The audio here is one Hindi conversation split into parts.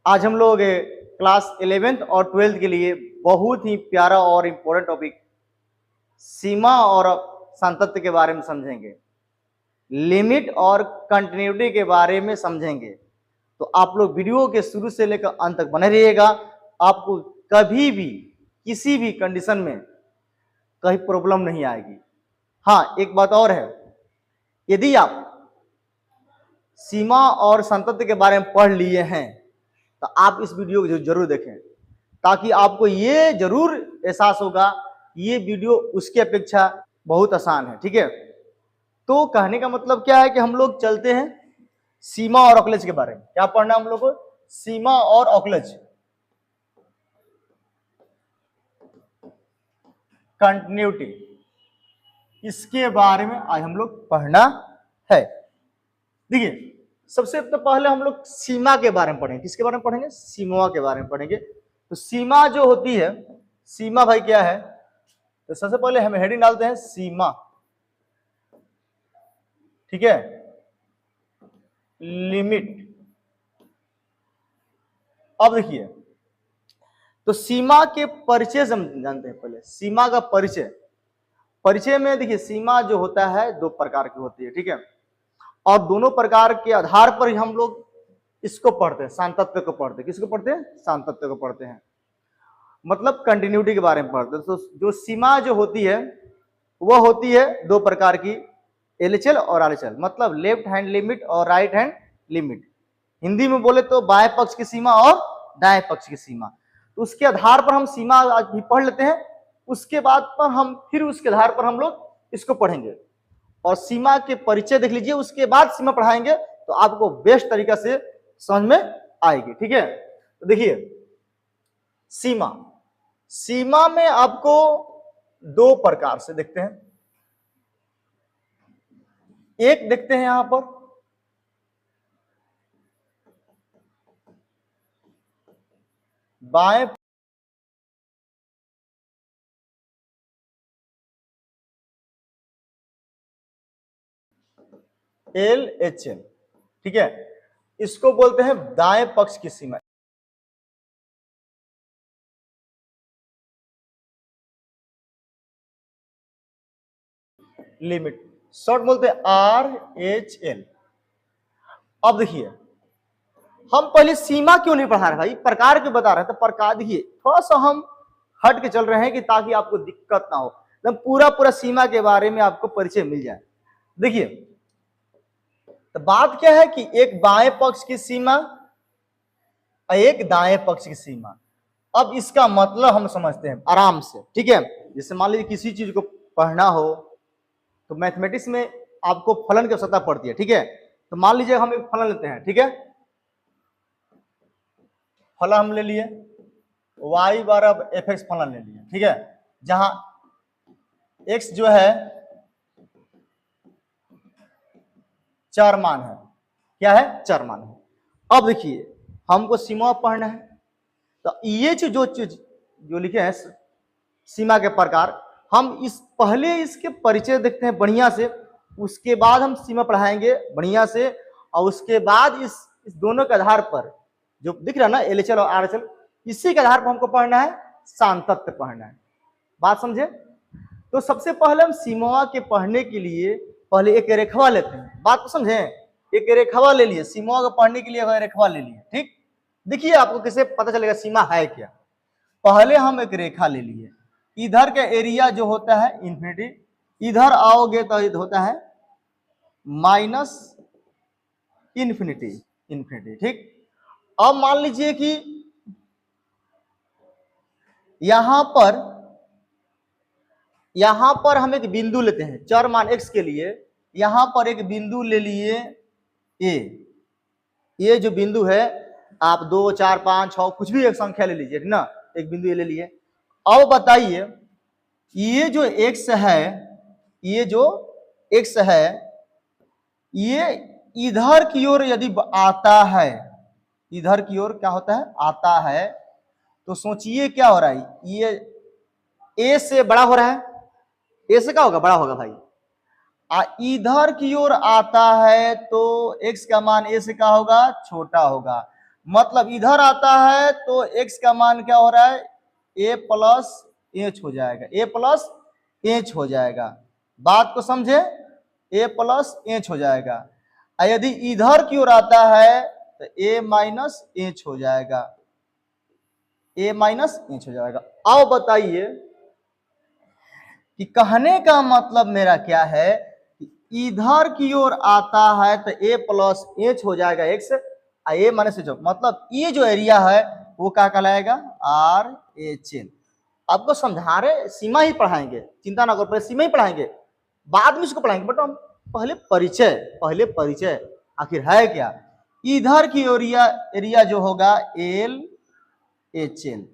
आज हम लोग क्लास 11th और 12th के लिए बहुत ही प्यारा और इम्पोर्टेंट टॉपिक सीमा और सांतत्य के बारे में समझेंगे। लिमिट और कंटिन्यूटी के बारे में समझेंगे। तो आप लोग वीडियो के शुरू से लेकर अंत तक बने रहिएगा। आपको कभी भी किसी भी कंडीशन में कहीं प्रॉब्लम नहीं आएगी। हाँ, एक बात और है, यदि आप सीमा और सांतत्य के बारे में पढ़ लिए हैं तो आप इस वीडियो को जरूर देखें, ताकि आपको ये जरूर एहसास होगा ये वीडियो उसकी अपेक्षा बहुत आसान है। ठीक है, तो कहने का मतलब क्या है कि हम लोग चलते हैं सीमा और ऑकलेज के बारे में। क्या पढ़ना हम लोग को? सीमा और ऑकलेज, कंटिन्यूटी, इसके बारे में आज हम लोग पढ़ना है। देखिए, सबसे तो पहले हम लोग सीमा के बारे में पढ़ेंगे। किसके बारे में पढ़ेंगे? सीमा के बारे में पढ़ेंगे। तो सीमा जो होती है, सीमा भाई क्या है? तो सबसे पहले हम हेडिंग डालते हैं सीमा। ठीक है, लिमिट। अब देखिए, तो सीमा के परिचय से हम जानते हैं। पहले सीमा का परिचय में देखिए, सीमा जो होता है दो प्रकार की होती है। ठीक है, और दोनों प्रकार के आधार पर ही हम लोग इसको पढ़ते हैं, सांतत्य को पढ़ते हैं। किसको पढ़ते हैं? सांतत्य को पढ़ते हैं, मतलब कंटिन्यूटी के बारे में पढ़ते हैं। तो जो सीमा जो होती है वह होती है दो प्रकार की, एलएचएल और आरएचएल, मतलब लेफ्ट हैंड लिमिट और राइट हैंड लिमिट। हिंदी में बोले तो बाएं पक्ष की सीमा और दाएं पक्ष की सीमा। तो उसके आधार पर हम सीमा आज भी पढ़ लेते हैं। उसके बाद पर हम फिर उसके आधार पर हम लोग इसको पढ़ेंगे और सीमा के परिचय देख लीजिए, उसके बाद सीमा पढ़ाएंगे तो आपको बेस्ट तरीका से समझ में आएगी। ठीक है, तो देखिए, सीमा में आपको दो प्रकार से देखते हैं। एक देखते हैं यहां पर बाएं LHL। ठीक है, इसको बोलते हैं दाएं पक्ष की सीमा, लिमिट, शॉर्ट बोलते हैं RHL। अब देखिए, हम पहले सीमा क्यों नहीं पढ़ा रहे भाई, प्रकार क्यों बता रहे हैं? तो प्रकार देखिए, थोड़ा सा हम हट के चल रहे हैं कि ताकि आपको दिक्कत ना हो, एकदम पूरा सीमा के बारे में आपको परिचय मिल जाए। देखिए, तो बात क्या है कि एक बाएं पक्ष की सीमा और एक दाएं पक्ष की सीमा। अब इसका मतलब हम समझते हैं आराम से। ठीक है, जैसे मान लीजिए किसी चीज को पढ़ना हो तो मैथमेटिक्स में आपको फलन की आवश्यकता पड़ती है। ठीक है, तो मान लीजिए हम एक फलन लेते हैं। ठीक है, फलन हम ले लिए y बराबर fx फलन ले लिए। ठीक है, जहां x जो है चर मान है। क्या है? चर मान है। अब देखिए, हमको सीमा पढ़ना है तो ये जो चीज जो लिखे हैं सीमा के प्रकार, हम इस पहले इसके परिचय देखते हैं बढ़िया से, उसके बाद हम सीमा पढ़ाएंगे बढ़िया से, और उसके बाद इस दोनों के आधार पर जो दिख रहा है ना एलएचएल और आरएचएल, इसी के आधार पर हमको पढ़ना है सांतत्य पढ़ना है। बात समझे? तो सबसे पहले हम सीमा के पढ़ने के लिए पहले एक रेखवा लेते हैं। बात को समझे? एक रेखवा ले लिए, सीमा को पढ़ने के लिए रेखवा ले लिए। ठीक, देखिए आपको कैसे पता चलेगा सीमा है क्या। पहले हम एक रेखा ले लिए, इधर का एरिया जो होता है इंफिनिटी, इधर आओगे तो इधर होता है माइनस इंफिनिटी। ठीक, अब मान लीजिए कि यहां पर हम एक बिंदु लेते हैं चर मान x के लिए। यहां पर एक बिंदु ले लिए a, ये जो बिंदु है आप 2 4 5 6 कुछ भी एक संख्या ले लीजिए ना, एक बिंदु ये ले लिए। अब बताइए, ये जो x है, ये जो x है, ये इधर की ओर यदि आता है, इधर की ओर क्या होता है? आता है, तो सोचिए क्या हो रहा है, ये a से बड़ा हो रहा है। a से क्या होगा? बड़ा होगा भाई। इधर की ओर आता है तो x का मान a से क्या होगा? छोटा होगा। मतलब इधर आता है तो x का मान क्या हो रहा है, a प्लस एच हो जाएगा, a प्लस एच हो जाएगा। बात को समझे, a प्लस एच हो जाएगा। यदि इधर की ओर आता है तो a माइनस एच हो जाएगा, a माइनस एच हो जाएगा। अब बताइए कि कहने का मतलब मेरा क्या है, इधर की ओर आता है तो a प्लस एच हो जाएगा x, a माइनस एच, मतलब ये जो एरिया है वो क्या कहलाएगा, आर एच एल। आपको समझा रहे, सीमा ही पढ़ाएंगे, चिंता ना करो, पहले सीमा ही पढ़ाएंगे, बाद में इसको पढ़ाएंगे, बट हम पहले परिचय आखिर है क्या। इधर की एरिया जो होगा एल एच एल,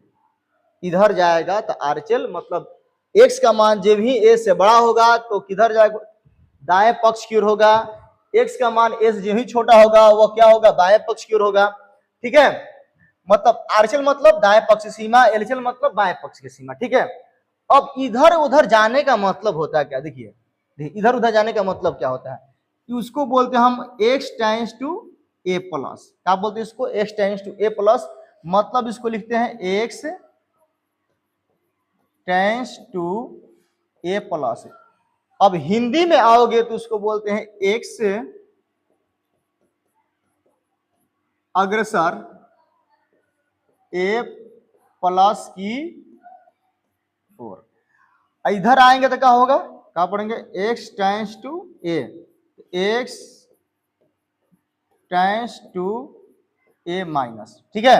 इधर जाएगा तो आर एच एल, मतलब एक्स का मान जब भी ए से बड़ा होगा तो किधर जाएगा, दाएं पक्ष की ओर होगा। एक्स का मान ए से जो ही छोटा होगा वो क्या होगा, बाएं पक्ष की ओर होगा। ठीक है, मतलब आरएचएल मतलब दाएं पक्ष की सीमा, एलएचएल मतलब बाएं पक्ष की सीमा। ठीक है, अब इधर उधर जाने का मतलब होता है क्या, देखिए इधर उधर जाने का मतलब क्या होता है, उसको बोलते हैं हम x tends to a plus. क्या बोलते हैं इसको, x tends to a plus, मतलब इसको लिखते हैं x tends to a plus. अब हिंदी में आओगे तो उसको बोलते हैं एक्स अग्रसर ए प्लस की ओर। इधर आएंगे तो क्या होगा, क्या पढ़ेंगे, x tends to a, x tends to a minus. ठीक है,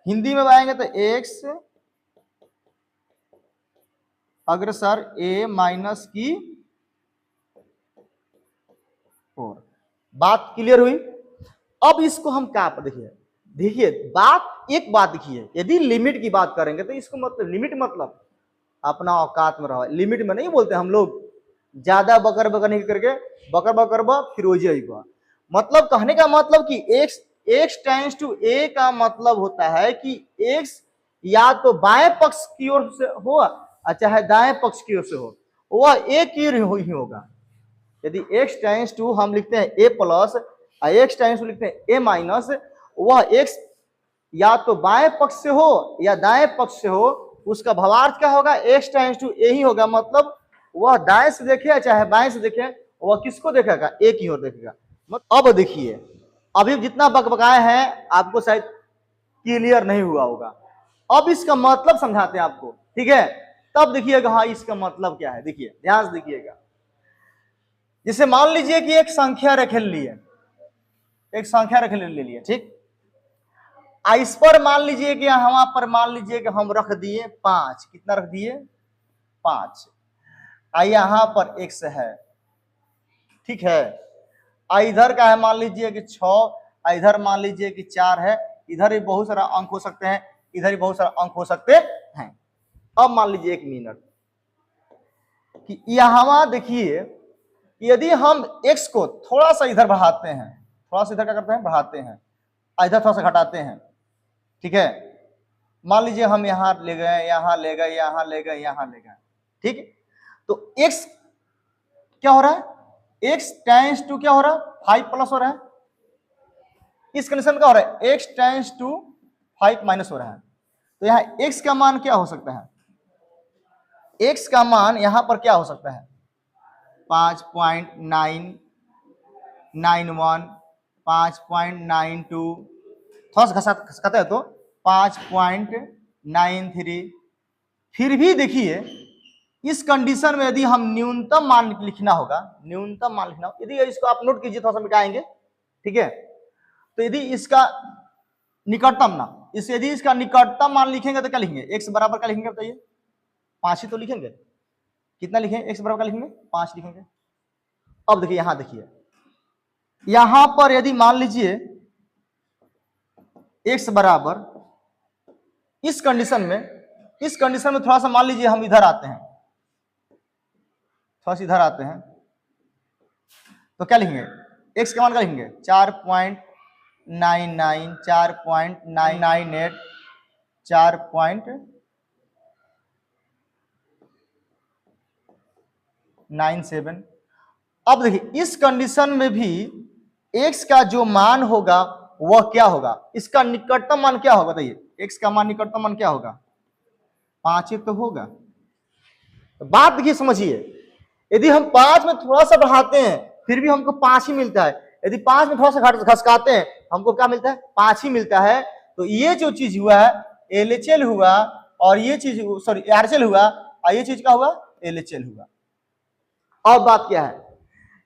हिंदी में आएंगे तो एक्स अग्रसर ए माइनस की ओर। बात क्लियर हुई। अब इसको हम क्या देखिए बात, एक बात देखिए, यदि लिमिट की बात करेंगे तो इसको मतलब लिमिट मतलब अपना औकात में रहो, लिमिट में नहीं बोलते हम लोग, ज्यादा बकर बकर नहीं करके बकर बकर फिर हो जाएगा। मतलब कहने का मतलब कि एक्स टाइम्स टू ए का मतलब होता है कि एक्स या तो बाएं पक्ष की ओर से हो चाहे दाएं पक्ष की ओर से हो, वह एक ही होगा। यदि एक्स टाइम्स टू हम लिखते हैं ए प्लस, एक्स टाइम्स टू लिखते हैं ए माइनस, वह एक्स या तो बाएं पक्ष से हो या दाएं पक्ष से हो, उसका भावार्थ क्या होगा, एक्स टाइम्स टू ए ही होगा। मतलब वह दाएं से देखे चाहे बाएं से देखे, वह किसको देखेगा, ए की ओर देखेगा। अब देखिए, अभी जितना बकबकाए हैं आपको शायद क्लियर नहीं हुआ होगा, अब इसका मतलब समझाते हैं आपको। ठीक है, तब देखिएगा हाँ इसका मतलब क्या है। देखिए ध्यान से देखिएगा, जैसे मान लीजिए कि एक संख्या रख लिए, एक संख्या रख ले लिए, ठीक, इस पर मान लीजिए कि वहां पर मान लीजिए कि हम रख दिए 5, कितना रख दिए 5, यहां पर x है, ठीक है, इधर का है मान लीजिए कि 6, इधर मान लीजिए कि 4 है, इधर भी बहुत सारा अंक हो सकते हैं, इधर भी बहुत सारा अंक हो सकते हैं। अब मान लीजिए 1 मिनट कि यहां देखिए, यदि हम x को थोड़ा सा इधर बढ़ाते हैं, थोड़ा सा इधर क्या करते हैं बढ़ाते हैं, इधर थोड़ा सा घटाते हैं, ठीक है, मान लीजिए हम यहां ले गए, यहां ले गए, यहां ले गए, यहां ले गए, ठीक, तो x क्या हो रहा है, x टाइम्स टू क्या हो रहा है 5 प्लस हो रहा है, इस कंडीशन में क्या हो रहा है x टाइम्स टू 5 माइनस हो रहा है। तो यहां x का मान क्या हो सकता है, x का मान यहां पर क्या हो सकता है 5.991, 5.92, थोड़ा सा घसाते हैं तो 5.93। फिर भी देखिए इस कंडीशन में यदि हम न्यूनतम मान लिखना होगा, न्यूनतम मान लिखना होगा, यदि इसको आप नोट कीजिए, थोड़ा सा मिटाएंगे, ठीक है, तो यदि इसका निकटतम ना, यदि इसका निकटतम मान लिखेंगे तो क्या लिखेंगे, x बराबर क्या लिखेंगे बताइए, 5 ही तो लिखेंगे, कितना लिखेंगे, x बराबर क्या लिखेंगे 5 लिखेंगे। अब देखिए यहां देखिए, यहां पर यदि मान लीजिए x बराबर इस कंडीशन में थोड़ा सा मान लीजिए हम इधर आते हैं, थोड़ा सा इधर आते हैं, तो क्या लिखेंगे, x का मान क्या लिखेंगे 4.99, 4.998, 4.97। अब देखिए इस कंडीशन में भी x का जो मान होगा वह क्या होगा, इसका निकटतम मान क्या होगा, बताइए x का मान निकटतम मान क्या होगा, 5 ही तो होगा। तो बात देखिए समझिए, यदि हम 5 में थोड़ा सा बढ़ाते हैं फिर भी हमको 5 ही मिलता है, यदि 5 में थोड़ा सा घसकाते हैं हमको क्या मिलता है, 5 ही मिलता है। तो ये जो चीज हुआ है LHL हुआ, और ये चीज सॉरी RHL हुआ, और ये चीज क्या हुआ, LHL हुआ। अब बात क्या है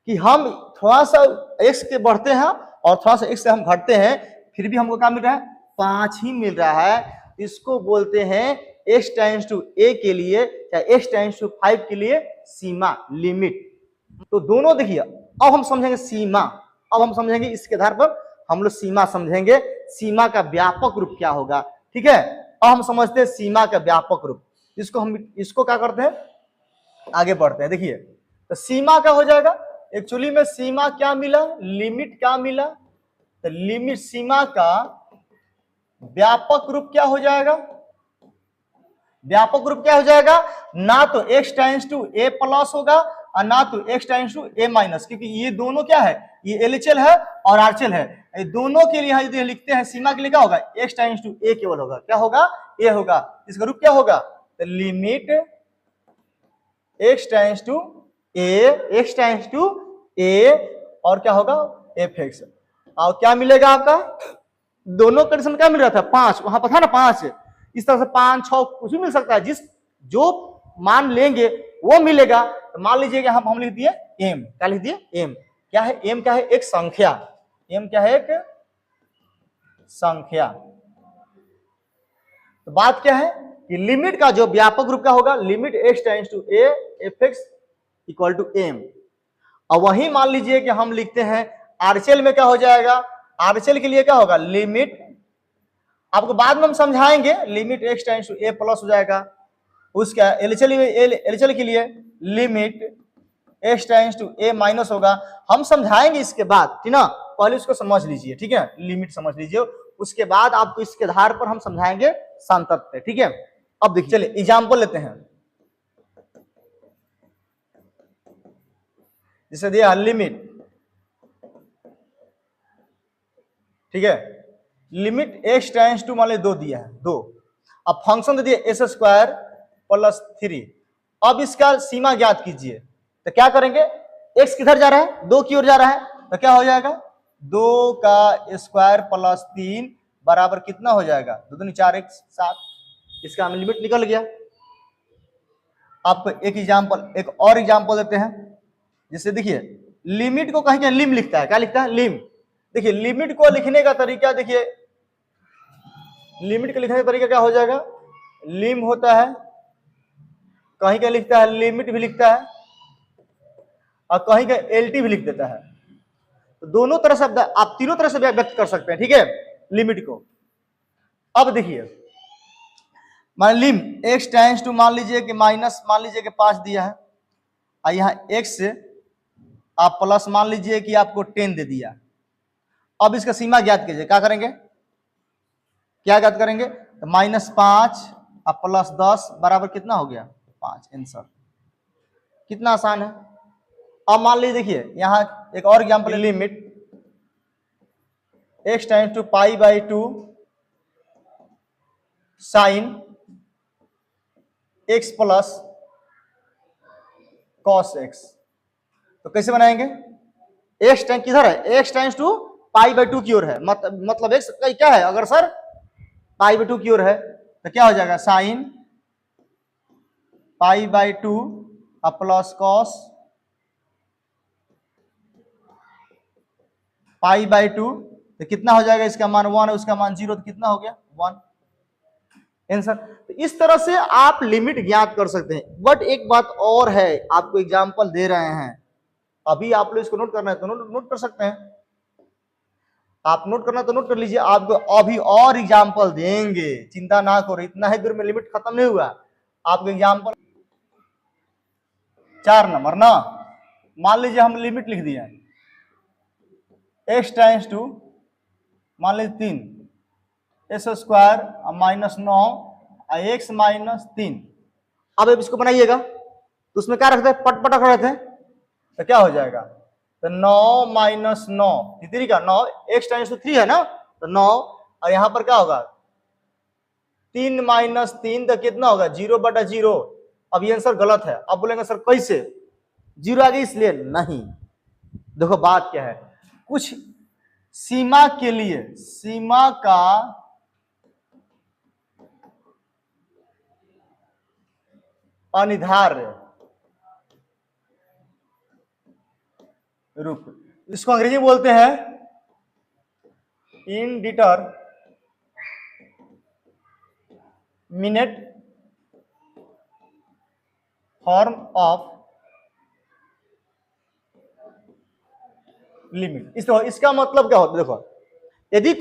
कि हम थोड़ा सा x के बढ़ते हैं और थोड़ा सा x से हम घटते हैं, फिर भी हमको क्या मिल रहा है, 5 ही मिल रहा है। इसको बोलते हैं x टेंड्स टू a के लिए या x टेंड्स टू 5 के लिए सीमा, लिमिट। तो दोनों देखिए, अब हम समझेंगे सीमा, अब हम समझेंगे इसके आधार पर हम लोग सीमा समझेंगे, सीमा का व्यापक रूप क्या होगा, ठीक है। अब हम समझते हैं सीमा का व्यापक रूप, इसको क्या करते हैं, आगे बढ़ते हैं। देखिए तो सीमा क्या हो जाएगा, एक्चुअली में सीमा क्या मिला, लिमिट क्या मिला, तो लिमिट सीमा का व्यापक रूप क्या हो जाएगा, व्यापक रूप क्या हो जाएगा, ना तो x tends to a plus होगा और ना तो x tends to a minus, क्योंकि ये दोनों क्या है, ये LHL है और RHL है, ये दोनों के लिए यदि लिखते हैं सीमा के लिए क्या होगा, x टेंड्स टू a केवल होगा, क्या होगा, a होगा। इसका रूप क्या होगा, तो limit x tends to a और क्या होगा fx, और क्या मिलेगा आपका, दोनों कंडीशन क्या मिल रहा था, 5, वहां पर था ना 5, इस तरह से 5 6 कुछ भी मिल सकता है, जो मान लेंगे वो मिलेगा। तो मान लीजिए कि हम लिख दिए m, क्या लिख दिए m, क्या है m, क्या है एक संख्या, m क्या है एक संख्या। तो बात क्या है कि लिमिट का जो व्यापक रूप क्या होगा, limit x tends to a fx equal to m। और वही मान लीजिए कि हम लिखते हैं RHL में क्या हो जाएगा, RHL के लिए क्या होगा, लिमिट, आपको बाद में हम समझाएंगे, limit x tends to a plus हो जाएगा, उसका LHL के लिए limit x tends to a minus होगा, हम समझाएंगे इसके बाद, ठीक ना, पहले उसको समझ लीजिए, ठीक है, लिमिट समझ लीजिए, उसके बाद आपको इसके आधार पर हम समझाएंगे सांतत्य, ठीक है। अब देखिए चलिए एग्जाम्पल लेते हैं, जिसे दिया लिमिट, ठीक है, लिमिट x टेंड्स टू मान लीजिए 2 दिया है, 2, अब फंक्शन दे दिया s स्क्वायर प्लस 3, अब इसका सीमा ज्ञात कीजिए। तो क्या करेंगे, x किधर जा रहा है, 2 की ओर जा रहा है, तो क्या हो जाएगा, 2 का स्क्वायर प्लस 3 बराबर कितना हो जाएगा, 2 दूनी 4 1 7, इसका हम लिमिट निकल गया। आपको एक और एग्जाम्पल देते हैं, जिससे देखिए लिमिट को कहीं लिम लिखता है, क्या लिखता है, लिम। देखिए लिमिट को लिखने का तरीका, देखिए लिमिट को लिखने का तरीका क्या हो जाएगा, लिम होता है, कहीं का लिखता है लिमिट भी लिखता है, और कहीं का LT भी लिख देता है। तो दोनों तरह से आप तीनों तरह से व्यक्त कर सकते हैं, ठीक है, लिमिट को। अब देखिए मान लिम x टेंड्स टू मान लीजिए कि माइनस, मान लीजिए कि 5 दिया है, और यहाँ x से आप प्लस मान लीजिए कि आपको 10 दे दिया। अब इसका सीमा ज्ञात कीजिए, क्या करेंगे, क्या ज्ञात करेंगे, तो -5 और प्लस 10 बराबर कितना हो गया, 5, आंसर। कितना आसान है। अब मान लीजिए देखिए यहाँ एक और example, limit x tends to π/2 sine x plus cos x। तो कैसे बनाएंगे, x टेंड किधर है, x टेंड्स टू π/2 की ओर है, मतलब x क्या है, अगर सर π/2 की ओर है तो क्या हो जाएगा, साइन π/2 प्लस cos π/2, तो कितना हो जाएगा, इसका मान 1 है, उसका मान 0, तो कितना हो गया 1 आंसर। तो इस तरह से आप लिमिट ज्ञात कर सकते हैं। बट एक बात और है, आपको एग्जांपल दे रहे हैं, अभी आप लोग इसको नोट करना है तो नोट कर सकते हैं, आप नोट करना तो नोट कर लीजिए, आपको अभी और एग्जांपल देंगे, चिंता ना करो, इतना ही दूर में लिमिट खत्म नहीं हुआ। आपको एग्जांपल 4 नंबर ना, मान लीजिए हम लिमिट लिख दिया x टेंड्स टू मान लीजिए 3 s स्क्वायर -9 x -3। अब इसको बनाइएगा तो उसमें क्या रखते हैं, पट रख रहे थे, तो क्या हो जाएगा, तो 9 - 9 3 का 9, x टेंड्स टू 3 है ना, तो 9, और यहाँ पर क्या होगा 3 माइनस 3 तो कितना होगा 0/0। अब ये आंसर गलत है। अब बोलेंगे सर कैसे 0 आ गई इसलिए नहीं। देखो बात क्या है, कुछ सीमा के लिए सीमा का अनिर्धार्य रूप, इसको अंग्रेजी में बोलते हैं इनडिटरमिनेट फॉर्म ऑफ लिमिट। इसका मतलब क्या होता है, देखो यदि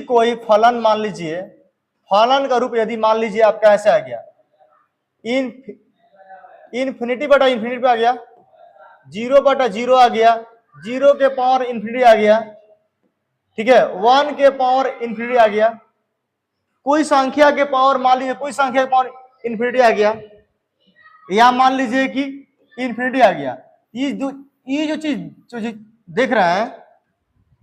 कोई फलन मान लीजिए, फलन का रूप यदि मान लीजिए आपका ऐसे आ गया, इन्फिनिटी बटा इन्फिनिटी पे आ गया, 0/0 आ गया, 0 के पावर इन्फिनिटी आ गया, ठीक है, 1 के पावर इन्फिनिटी आ गया, कोई संख्या के पावर मान लीजिए कोई संख्या के पावर इन्फिनिटी आ गया, या मान लीजिए कि इन्फिनिटी आ गया। ये जो चीज देख रहे हैं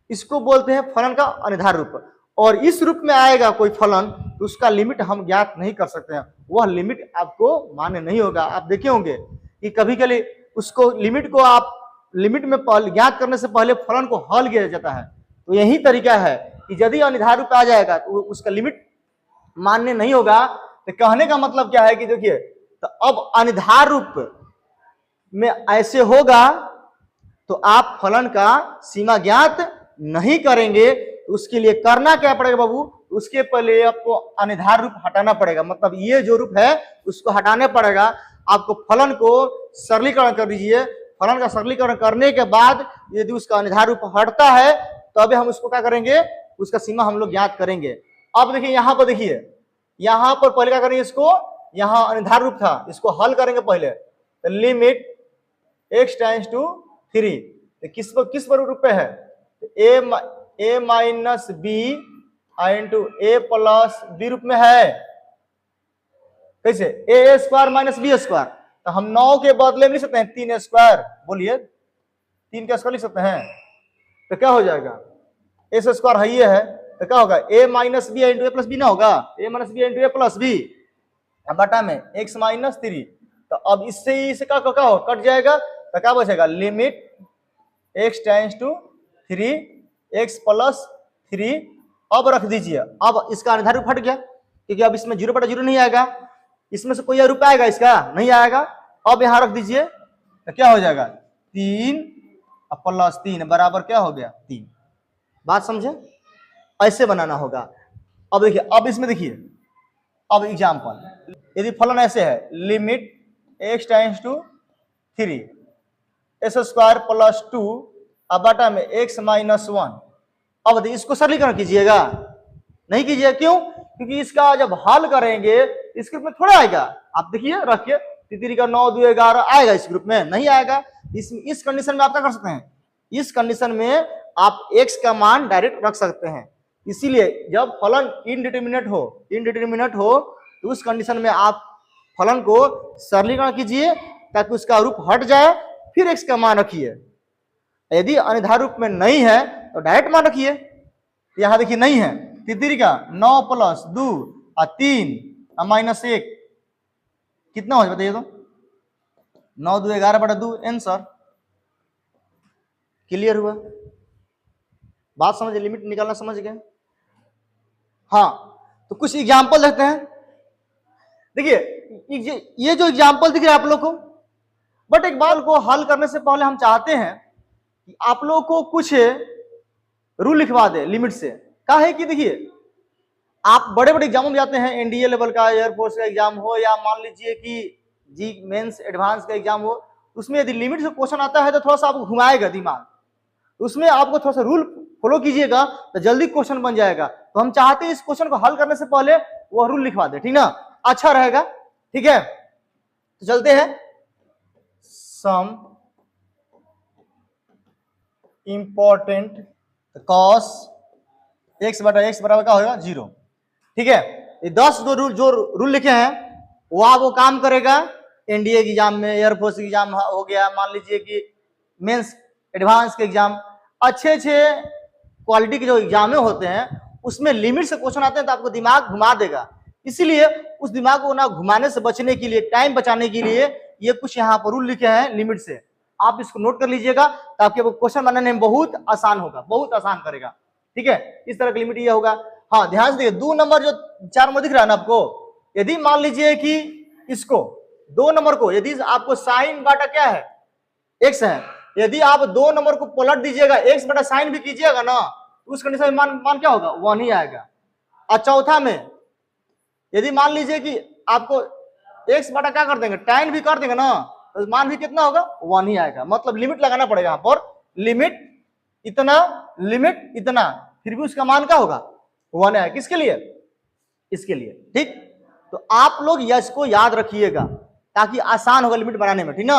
इसको बोलते हैं फलन का अनिर्धार्य रूप। और इस रूप में आएगा कोई फलन तो उसका लिमिट हम ज्ञात नहीं कर सकते हैं, वह लिमिट आपको मान्य नहीं होगा। आप देखे होंगे कि कभी कभी उसको लिमिट में ज्ञात करने से पहले फलन को हल किया जाता है। तो यही तरीका है कि यदि अनिर्धार्य रूप आ जाएगा तो उसका लिमिट मान्य नहीं होगा। तो कहने का मतलब क्या है कि देखिए, तो अब अनिर्धार्य रूप में ऐसे होगा तो आप फलन का सीमा ज्ञात नहीं करेंगे। तो उसके लिए करना क्या पड़ेगा बाबू, उसके पहले आपको अनिर्धार्य रूप हटाना पड़ेगा, मतलब ये जो रूप है उसको हटाना पड़ेगा। आपको फलन को सरलीकरण कर दीजिए, फलन का सरलीकरण करने के बाद यदि उसका अनिर्धार्य रूप हटता है तो अभी हम उसको क्या करेंगे, उसका सीमा हम लोग ज्ञात करेंगे। अब देखिए यहाँ पर, देखिए यहाँ पर पहले क्या करेंगे, इसको यहाँ अनिर्धार्य रूप था इसको हल करेंगे पहले। तो लिमिट x टेंड्स टू 3 किस पर रूप पे है, a minus b into a plus b रूप में है। कैसे a square minus b square, तो हम 9 के बदले में लिख सकते हैं 3 स्क्वायर, बोलिए 3 का स्क्वायर लिख सकते हैं, तो क्या हो जाएगा a स्क्वायर है ये है, तो क्या होगा a minus b into a plus b ना होगा, a minus b into a plus b बटा में x माइनस 3। तो अब इससे क्या हो कट जाएगा, तो क्या बचेगा limit x tends to 3 x plus 3। अब रख दीजिए, अब इसका अनिर्धार्य रूप हट गया क्योंकि अब इसमें 0/0 नहीं आएगा, इसमें से कोई रूप आएगा इसका नहीं आएगा। अब यहां रख दीजिए तो क्या हो जाएगा 3 प्लस 3 बराबर क्या हो गया 3। बात समझे, ऐसे बनाना होगा। अब देखिए, अब इसमें देखिए, अब एग्जाम्पल यदि फलन ऐसे है limit x tends to 3 s square plus 2 अब बटा में x माइनस 1। अब इसको सरलीकरण कीजिएगा, नहीं कीजिएगा, क्यों, क्योंकि इसका जब हल करेंगे इस ग्रुप में थोड़ा आएगा। आप देखिए रखिए 3 का 9 2 11 आएगा, इस ग्रुप में नहीं आएगा। इस कंडीशन में आप क्या कर सकते हैं, इस कंडीशन में आप x का मान डायरेक्ट रख सकते हैं। इसीलिए जब फलन इनडिटरमिनेट हो तो उस कंडीशन में आप फलन को सरलीकरण कीजिए ताकि उसका रूप हट जाए, फिर x का मान रखिए। यदि अनिर्धार्य रूप में नहीं है तो डायरेक्ट मान रखिए। यहां देखिए नहीं है, 3 का 9 प्लस 2 और 3 माइनस 1 कितना हो जाए बताइए तो, 9 2 11 बटा 2 आंसर। क्लियर हुआ, बात समझे, लिमिट निकालना समझ गए। हाँ, तो कुछ एग्जाम्पल देखते हैं। देखिए ये जो एग्जाम्पल दिख रहा है आप लोग को, बट एक बात को हल करने से पहले हम चाहते हैं कि आप लोग को कुछ रूल लिखवा दे लिमिट से। क्या है कि देखिए आप बड़े बड़े एग्जामों में जाते हैं, एनडीए लेवल का एयरफोर्स का एग्जाम हो या मान लीजिए कि जी मेंस एडवांस का एग्जाम हो, उसमें यदि लिमिट से क्वेश्चन आता है तो थोड़ा सा आपको घुमाएगा दिमाग, उसमें आपको थोड़ा सा रूल फॉलो कीजिएगा तो जल्दी क्वेश्चन बन जाएगा। तो हम चाहते हैं इस क्वेश्चन को हल करने से पहले वह रूल लिखवा दे, ठीक ना, अच्छा रहेगा। ठीक है, तो चलते हैं। सम इंपॉर्टेंट कॉस x बटा x बराबर क्या होगा 0। ठीक है, ये 10 जो रूल लिखे हैं वो आपको काम करेगा एनडीए के एग्जाम में, एयरफोर्स एग्जाम हो गया, मान लीजिए कि मेंस एडवांस के एग्जाम, अच्छे क्वालिटी के जो एग्जाम होते हैं उसमें लिमिट से क्वेश्चन आते हैं तो आपको दिमाग घुमा देगा। इसीलिए उस दिमाग को ना घुमाने से बचने के लिए, टाइम बचाने के लिए ये कुछ यहाँ पर रूल लिखे हैं लिमिट से, आप इसको नोट कर लीजिएगा ताकि आपको क्वेश्चन बनाने में बहुत आसान होगा, बहुत आसान करेगा। ठीक है, इस तरह का लिमिट ये होगा। हाँ ध्यान से देखिए, 2 नंबर जो 4 नंबर दिख रहा है ना आपको, यदि मान लीजिए कि इसको 2 नंबर को यदि आपको साइन बाटा क्या है x है, यदि आप 2 नंबर को पलट दीजिएगा x बटा साइन भी कीजिएगा ना तो उस कंडीशन में मान क्या होगा 1 ही आएगा। और चौथा में यदि मान लीजिए कि आपको x बटा क्या कर देंगे tan भी कर देंगे ना तो मान भी कितना होगा 1 ही आएगा। मतलब लिमिट लगाना पड़ेगा यहाँ पर, लिमिट इतना, फिर भी उसका मान क्या होगा 1 आएगा। किसके लिए? इसके लिए। ठीक, तो आप लोग इसको याद रखिएगा ताकि आसान होगा लिमिट बनाने में, ठीक ना।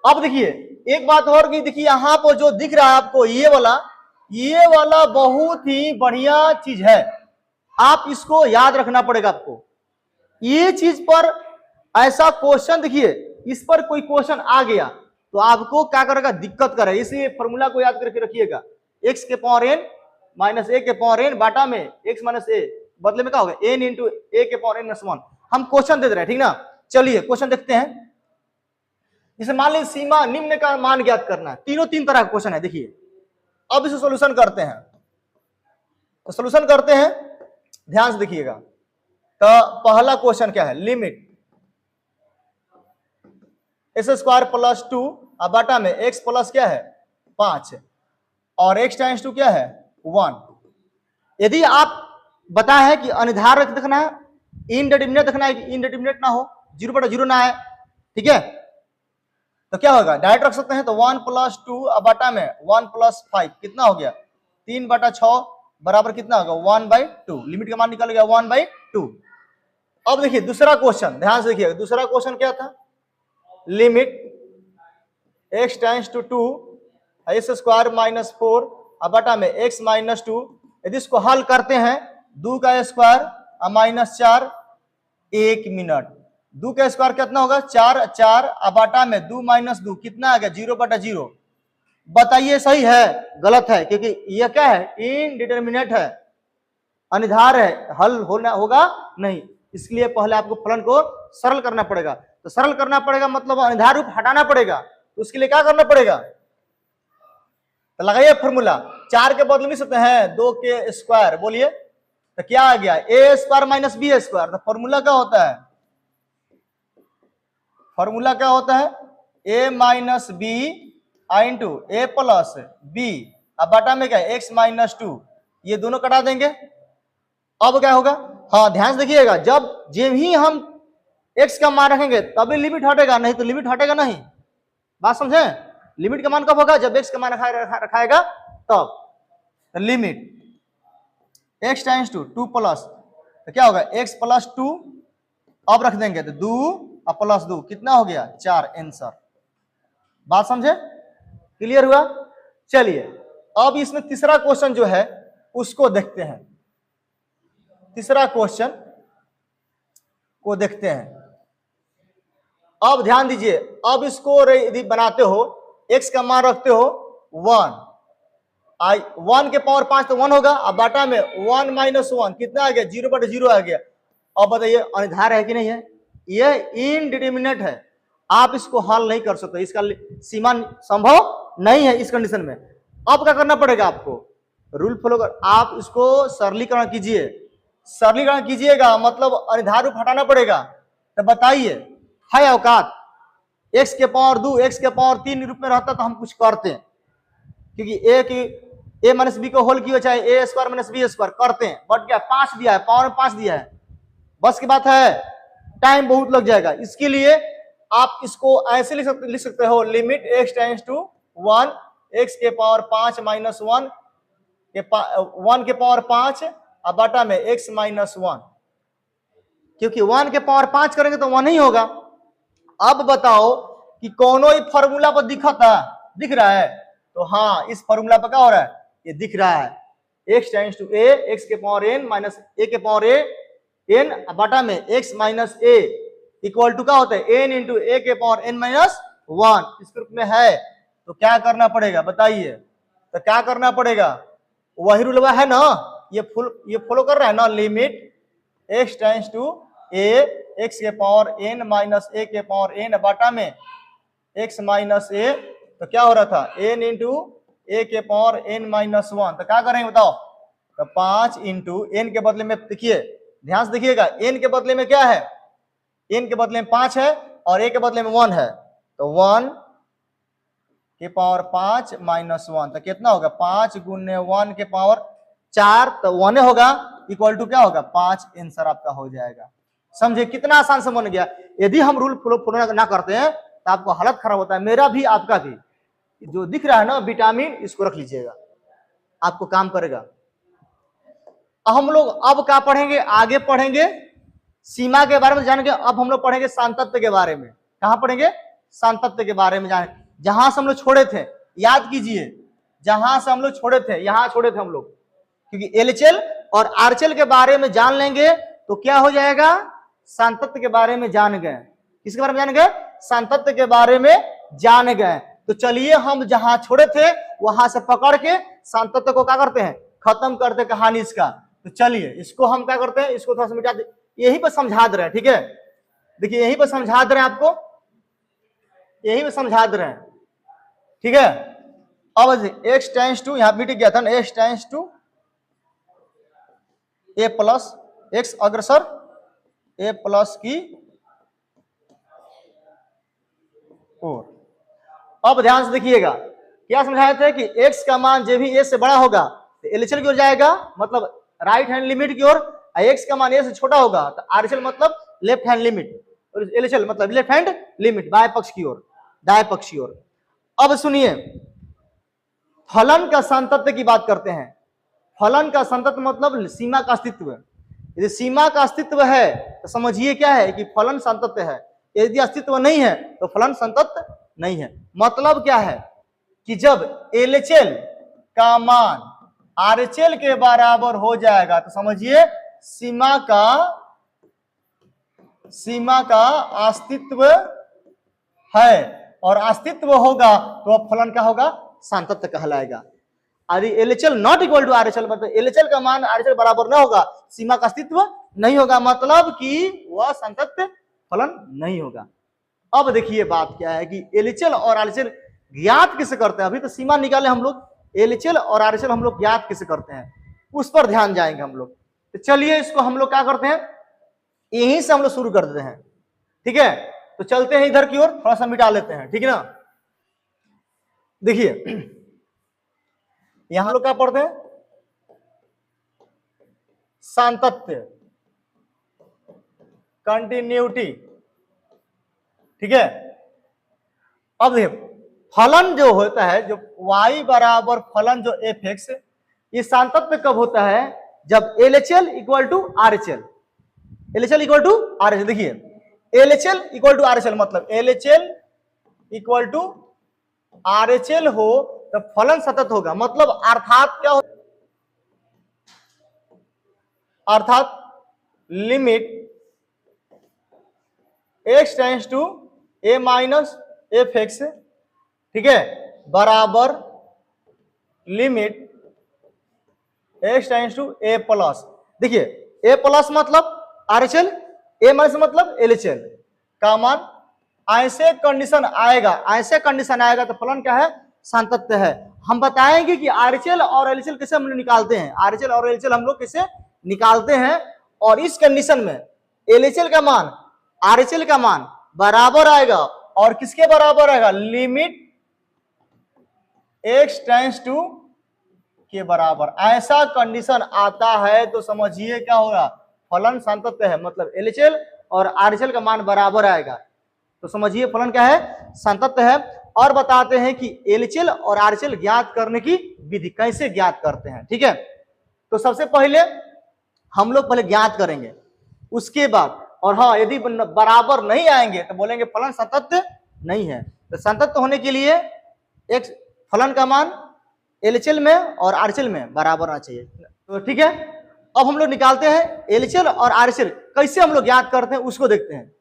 अब देखिए एक बात और की, देखिए यहाँ पर जो दिख रहा है आपको ये वाला बहुत ही बढ़िया चीज है, आप इसको याद रखना पड़ेगा आपको। ये चीज पर ऐसा क्वेश्चन, देखिए इस पर कोई क्वेश्चन आ गया तो आपको क्या करेगा, दिक्कत करेगा। इसलिए फॉर्मूला को याद करके रखिएगा, x के पावर n माइनस a के पावर n बाटा में x माइनस a, बदले में क्या होगा n इंटू a के पावर n माइनस 1। हम क्वेश्चन दे रहे हैं, ठीक ना। चलिए क्वेश्चन देखते हैं। इसे मान लीजिए सीमा निम्न का मान ज्ञात करना है। तीन तरह का क्वेश्चन है। देखिए अब इसे सॉल्यूशन करते हैं, तो सॉल्यूशन करते हैं, ध्यान से देखिएगा। तो पहला क्वेश्चन क्या है, लिमिट x² प्लस 2 अब बाटा में x प्लस क्या है 5 और x टाइम्स 2 क्या है 1। यदि आप बताया है कि अनिर्धारक देखना है, इनडिटरमिनेट देखना है कि इनडिटरमिनेट ना हो, 0/0 ना है, ठीक है, तो क्या होगा डायरेक्ट रख सकते हैं। तो 1 प्लस 2 अब बाटा में 1 प्लस 5 कितना हो गया 3/6 बराबर कितना होगा 1/2। लिमिट का मान निकल गया 1/2। अब देखिए दूसरा क्वेश्चन, ध्यान से देखिएगा। दूसरा क्वेश्चन क्या था, limit x tends to 2 x² minus 4 अब बटा में x माइनस 2। यदि इसको हल करते हैं 2 का स्क्वायर माइनस 4 1 मिनट, 2 का स्क्वायर कितना होगा 4 अब बटा में 2 माइनस 2 कितना आ गया 0/0। बताइए सही है गलत है, क्योंकि यह क्या है इनडिटरमिनेट है, अनिर्धार है, हल होगा नहीं। इसलिए पहले आपको फलन को सरल करना पड़ेगा। तो सरल करना पड़ेगा मतलब अनिर्धार रूप हटाना पड़ेगा, तो उसके लिए क्या करना पड़ेगा, तो लगाइए फॉर्मूला। 4 के बदले में सकते हैं 2 के स्क्वायर, बोलिए तो क्या आ गया a² माइनस b²। तो फॉर्मूला क्या होता है, फॉर्मूला क्या होता है a minus b into a plus b अब बटा में क्या x माइनस 2, ये दोनों कटा देंगे। अब क्या होगा, हाँ ध्यान से देखिएगा, जब ही हम x का मान रखेंगे तभी लिमिट हटेगा, नहीं तो लिमिट हटेगा नहीं। बात समझे, लिमिट का मान कब होगा जब x का मान रखाएगा तब। तो लिमिट x टाइम्स 2 प्लस तो क्या होगा x प्लस 2 अब रख देंगे तो 2 और प्लस 2 कितना हो गया 4 आंसर। बात समझे, क्लियर हुआ। चलिए अब इसमें तीसरा क्वेश्चन जो है उसको देखते हैं। तीसरा क्वेश्चन को देखते हैं। अब ध्यान दीजिए, अब इसको यदि बनाते हो x का मान रखते हो 1 के पावर 5 तो 1 होगा, अब बाटा में 1 माइनस 1 कितना आ गया 0/0 आ गया। अब बताइए अनिर्धार है कि नहीं है, यह इनडिटरमिनेट है, आप इसको हल नहीं कर सकते, इसका सीमा संभव नहीं है इस कंडीशन में। अब क्या करना पड़ेगा आपको, रूल फॉलो कर, आप इसको सरलीकरण कीजिए। सरलीकरण कीजिएगा मतलब अनिर्धार रूप हटाना पड़ेगा। तो बताइए है औकात, x के पावर 2 x के पावर 3 रूप में रहता तो हम कुछ करते हैं, क्योंकि a माइनस बी को होल की चाहे a² माइनस b² करते हैं, बट क्या 5 दिया है, पावर में 5 दिया है, बस की बात है, टाइम बहुत लग जाएगा। इसके लिए आप इसको ऐसे लिख सकते हो, limit x tends to 1 x के पावर 5 माइनस 1 के पावर 5 अब बटा में x माइनस 1, क्योंकि 1 के पावर 5 करेंगे तो 1 ही होगा। अब बताओ कि कौन ही फॉर्मूला पर दिख रहा है, तो हाँ इस फॉर्मूला पर क्या हो रहा है, ये दिख रहा है x tends to a x के पावर n माइनस a के पावर a n बटा में x minus a equal to क्या होता है n इंटू a के पावर n माइनस 1। इस ग्रुप में है तो क्या करना पड़ेगा बताइए, तो क्या करना पड़ेगा, वही रूल है ना, ये फॉलो कर रहा है ना, limit x tends to a x के पावर n माइनस a के पावर n बाटा में x माइनस a, तो क्या हो रहा था n इंटू a के पावर n माइनस 1, तो क्या करेंगे बताओ, तो 5 इंटू n के बदले में, देखिए ध्यान से देखिएगा, n के बदले में क्या है, n के बदले में 5 है और a के बदले में 1 है, तो 1 के पावर 5 माइनस 1, तो कितना होगा 5 गुने 1 के पावर 4, तो 1 होगा, इक्वल टू क्या होगा 5, आंसर आपका हो जाएगा। समझे कितना आसान से बन गया। यदि हम रूल फॉलो ना करते हैं तो आपको हालत खराब होता है, मेरा भी आपका भी। जो दिख रहा है ना विटामिन, इसको रख लीजिएगा, आपको काम करेगा। हम लोग अब क्या पढ़ेंगे, आगे पढ़ेंगे सीमा के बारे में जानेंगे। अब हम लोग पढ़ेंगे सांतत्य के बारे में। कहां पढ़ेंगे, सांतत्य के बारे में जाने, जहां से हम लोग छोड़े थे, याद कीजिए जहां से हम लोग छोड़े थे, यहां छोड़े थे हम लोग, क्योंकि एलएचएल और आरएचएल के बारे में जान लेंगे तो क्या हो जाएगा, सांतत्य के बारे में जान गए। किसके बारे में जान गए, सांतत्य के बारे में जान गए। तो चलिए हम जहां छोड़े थे वहां से पकड़ के सांतत्य को क्या करते हैं, खत्म करते कहानी इसका। तो चलिए इसको हम क्या करते हैं, इसको थोड़ा सा मिटा दे, यही पर समझा दे रहे हैं, ठीक है, देखिए यही पर समझा दे रहे हैं आपको, यही पर समझा दे रहे हैं, ठीक है। अब x टेंस टू, यहां मिट गया था ना, x tends to a plus x अग्रसर a प्लस की ओर। अब ध्यान से देखिएगा क्या समझाया था कि x का मान जब भी a से बड़ा होगा तो एलएचएल की ओर जाएगा, मतलब राइट हैंड लिमिट की ओर, x का मान a से छोटा होगा तो आरएचएल मतलब लेफ्ट हैंड लिमिट, और एलएचएल मतलब लेफ्ट हैंड लिमिट, बाएं पक्ष की ओर, दाएं पक्ष की ओर। अब सुनिए फलन का सांतत्य की बात करते हैं। फलन का सांतत्य मतलब सीमा का अस्तित्व। यदि सीमा का अस्तित्व है तो समझिए क्या है कि फलन सांतत्य है, यदि अस्तित्व नहीं है तो फलन सांतत्य नहीं है। मतलब क्या है कि जब एलएचएल का मान आरएचएल के बराबर हो जाएगा तो समझिए सीमा का अस्तित्व है, और अस्तित्व होगा तो फलन क्या होगा, सांतत्य कहलाएगा। यदि LHL not equal to RHL, मतलब एलएचएल का मान आरएचएल बराबर न होगा, सीमा का अस्तित्व नहीं होगा, मतलब कि वह सांतत्य फलन नहीं होगा। अब देखिए बात क्या है कि एलएचएल और आरएचएल ज्ञात किसे करते हैं, अभी तो सीमा निकाले हम लोग, एलएचएल और आरएचएल हम लोग ज्ञात किसे करते हैं उस पर ध्यान जाएंगे हम लोग। तो चलिए इसको हम लोग क्या करते हैं, यहीं से हम लोग शुरू कर देते हैं, ठीक है। तो चलते हैं इधर की ओर, थोड़ा सा मिटा लेते हैं, ठीक है ना। देखिए यहां लोग क्या पढ़ते हैं, सांतत्य, कंटिन्यूटी, ठीक है। अब देखिए फलन जो होता है, जो y बराबर फलन जो एफ एक्स, ये सांतत्य कब होता है, जब LHL equal to RHL, LHL equal to RHL. देखिए एलएचएल इक्वल टू आरएचएल मतलब एलएचएल इक्वल टू आरएचएल हो तो फलन सतत होगा, मतलब अर्थात क्या हो, अर्थात limit x tends to a minus F x, ठीक है, बराबर limit x tends to a plus. देखिए a प्लस मतलब आरएचएल, a माइनस मतलब एलएचएल का मान, ऐसे कंडीशन आएगा, ऐसे कंडीशन आएगा तो फलन क्या है, सांतत्य है। हम बताएंगे कि आरएचएल और एलएचएल कैसे हम लोग निकालते हैं, आरएचएल और एलएचएल हम लोग कैसे निकालते हैं, और इस कंडीशन में एलएचएल का मान आरएचएल का मान बराबर आएगा, और किसके बराबर आएगा, लिमिट x टेंस टू के बराबर। ऐसा कंडीशन आता है तो समझिए क्या होगा, फलन सांतत्य है, मतलब एलएचएल और आरएचएल का मान बराबर आएगा, तो समझिए फलन क्या है, सांतत्य है। और बताते हैं कि एलएचएल और आरएचएल ज्ञात करने की विधि कैसे ज्ञात करते हैं, ठीक है। तो सबसे पहले हम लोग पहले ज्ञात करेंगे, उसके बाद, और हाँ यदि बराबर नहीं आएंगे तो बोलेंगे फलन सांतत्य नहीं है। तो सांतत्य होने के लिए एक फलन का मान एलएचएल में और आरएचएल में बराबर आना चाहिए, तो ठीक है। अब हम लोग निकालते हैं एलएचएल और आरएचएल, कैसे हम लोग ज्ञात करते हैं उसको देखते हैं,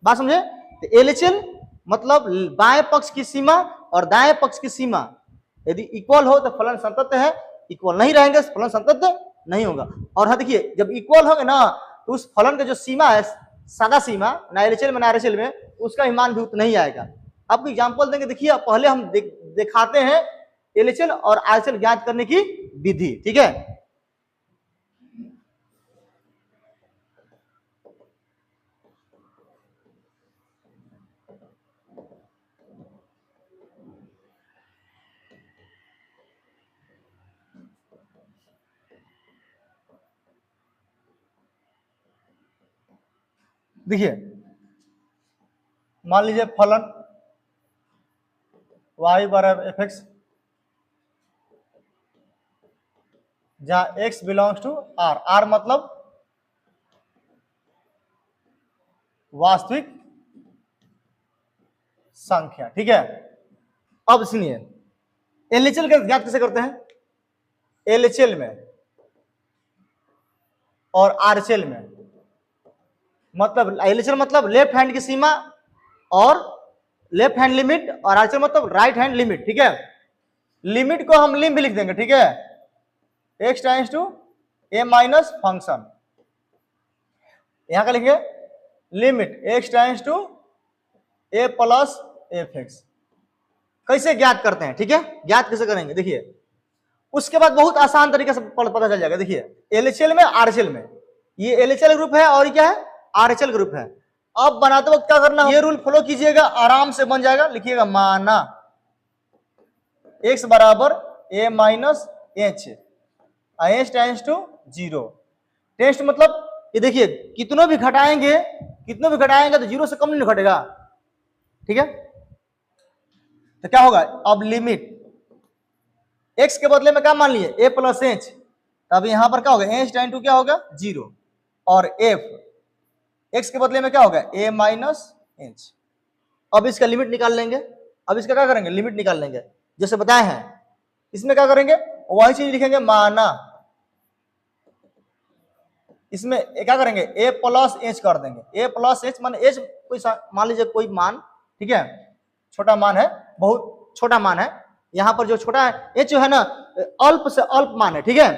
बात समझे। तो एलएचएल मतलब बाएं पक्ष की सीमा और दाएं पक्ष की सीमा यदि इक्वल हो तो फलन सांतत्य है, इक्वल नहीं रहेंगे फलन संतत नहीं होगा। और हाँ देखिए, जब इक्वल होंगे ना तो उस फलन का जो सीमा है, सादा सीमा ना एलएचएल में ना आरएचएल में, उसका मान भी उतना ही आएगा। आपको एग्जांपल देंगे, देखिए पहले हम दिखाते हैं एलएचएल और आरएचएल ज्ञात करने की विधि, ठीक है। देखिए मान लीजिए फलन y बराबर एफ एक्स, जहां x belongs to r, r मतलब वास्तविक संख्या, ठीक है। अब सुनिए एलएचएल का ज्ञात कैसे करते हैं, एलएचएल में और आरएचएल में, मतलब एलएचएल मतलब लेफ्ट हैंड की सीमा और लेफ्ट हैंड लिमिट, और आरएचएल मतलब राइट हैंड लिमिट, ठीक है। लिमिट को हम लिम भी लिख देंगे, ठीक है, x tends to a minus function, यहां का लिखेंगे limit x tends to a plus F x. कैसे ज्ञात करते हैं, ठीक है, ज्ञात कैसे करेंगे देखिए, उसके बाद बहुत आसान तरीके से पता चल जाएगा। देखिए एलएचएल में आरएचएल में, ये एलएचएल ग्रुप है और क्या है, आरएचएल ग्रुप है। अब बनाते वक्त क्या करना, ये रूल फॉलो कीजिएगा, आराम से बन जाएगा। लिखिएगा माना x बराबर a minus h, h tends to 0। Tends मतलब ये देखिए कितनों भी घटाएंगे तो 0 से कम नहीं घटेगा, ठीक है। तो क्या होगा, अब लिमिट x के बदले में क्या मान लिए, a प्लस एच, तब यहां पर क्या होगा, एच टाइम टू क्या होगा 0, और f x के बदले में क्या होगा, a माइनस एच। अब इसका लिमिट निकाल लेंगे। अब इसका क्या करेंगे, लिमिट निकाल लेंगे जैसे बताए हैं। इसमें क्या करेंगे, वही चीज लिखेंगे माना, इसमें क्या करेंगे, a प्लस एच कर देंगे। a प्लस एच मान एच कोई मान लीजिए कोई मान, ठीक है, छोटा मान है, बहुत छोटा मान है। यहाँ पर जो छोटा है एच जो है ना, अल्प से अल्प मान है, ठीक है,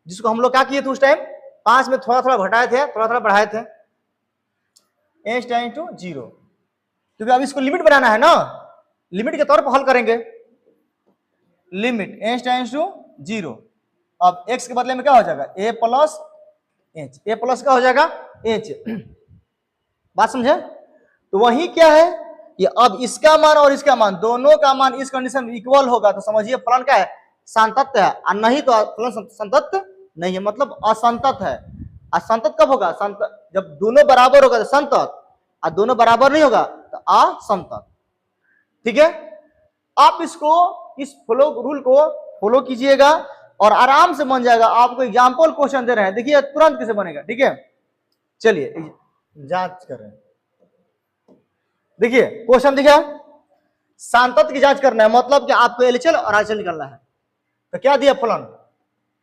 जिसको हम लोग क्या किए थे उस टाइम 5 में थोड़ा थोड़ा घटाए थे, थोड़ा थोड़ा बढ़ाए थे, एच टाइम टू 0। क्योंकि अब इसको लिमिट बनाना है ना, लिमिट के तौर पर हल करेंगे। लिमिट एच टाइम्स टू 0, अब x के बदले में क्या हो जाएगा, a plus H, a plus क्या हो जाएगा एच। बात समझे, तो वही क्या है कि अब इसका मान और इसका मान, दोनों का मान इस कंडीशन में इक्वल होगा तो समझिए फलन क्या है, संतत है, और नहीं तो फलन संतत नहीं है, मतलब असंतत है। असंतत कब होगा, जब दोनों बराबर होगा तो संतत, और दोनों बराबर नहीं होगा तो असंतत, ठीक है। आप इसको इस रूल को फॉलो कीजिएगा और आराम से बन जाएगा। आपको एग्जाम्पल क्वेश्चन दे रहे हैं, देखिए तुरंत कैसे बनेगा, ठीक है। चलिए जांच करें, देखिए क्वेश्चन दिखा, सांतत की जांच करना है, मतलब कि आपको एलएचएल और आरएचएल निकालना है। तो क्या दिया फलन,